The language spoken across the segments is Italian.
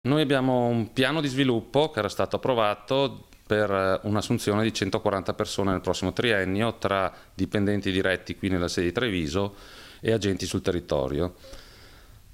Noi abbiamo un piano di sviluppo che era stato approvato per un'assunzione di 140 persone nel prossimo triennio tra dipendenti diretti qui nella sede di Treviso e agenti sul territorio.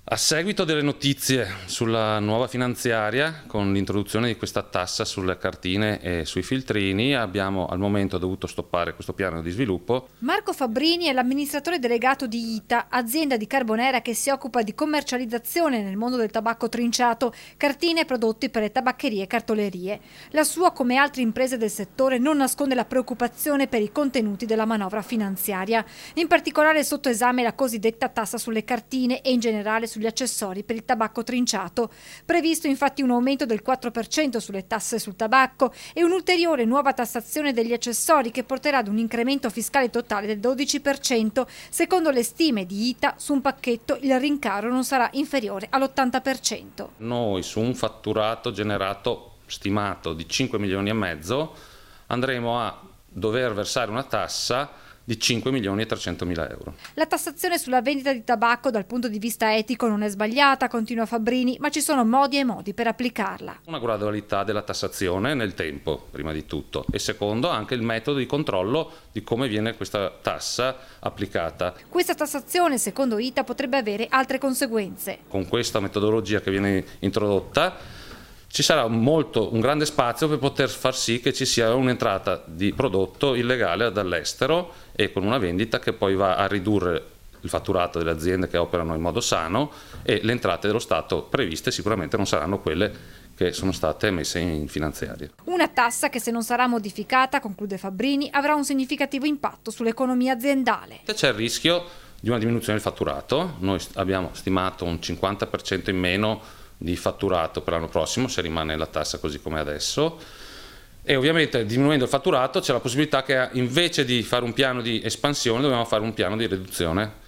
A seguito delle notizie sulla nuova finanziaria, con l'introduzione di questa tassa sulle cartine e sui filtrini, abbiamo al momento dovuto stoppare questo piano di sviluppo. Marco Fabbrini è l'amministratore delegato di ITA, azienda di Carbonera che si occupa di commercializzazione nel mondo del tabacco trinciato, cartine e prodotti per le tabaccherie e cartolerie. La sua, come altre imprese del settore, non nasconde la preoccupazione per i contenuti della manovra finanziaria. In particolare è sotto esame la cosiddetta tassa sulle cartine e in generale sugli accessori per il tabacco trinciato. Previsto infatti un aumento del 4% sulle tasse sul tabacco e un'ulteriore nuova tassazione degli accessori che porterà ad un incremento fiscale totale del 12%. Secondo le stime di ITA, su un pacchetto il rincaro non sarà inferiore all'80%. Noi su un fatturato generato stimato di 5 milioni e mezzo andremo a dover versare una tassa di 5 milioni e 300 mila euro. La tassazione sulla vendita di tabacco dal punto di vista etico non è sbagliata, continua Fabbrini, ma ci sono modi e modi per applicarla. Una gradualità della tassazione nel tempo, prima di tutto, e secondo anche il metodo di controllo di come viene questa tassa applicata. Questa tassazione, secondo ITA, potrebbe avere altre conseguenze. Con questa metodologia che viene introdotta ci sarà un grande spazio per poter far sì che ci sia un'entrata di prodotto illegale dall'estero e con una vendita che poi va a ridurre il fatturato delle aziende che operano in modo sano, e le entrate dello Stato previste sicuramente non saranno quelle che sono state messe in finanziaria. Una tassa che, se non sarà modificata, conclude Fabbrini, avrà un significativo impatto sull'economia aziendale. C'è il rischio di una diminuzione del fatturato. Noi abbiamo stimato un 50% in meno di fatturato per l'anno prossimo se rimane la tassa così come adesso, e ovviamente diminuendo il fatturato c'è la possibilità che invece di fare un piano di espansione dobbiamo fare un piano di riduzione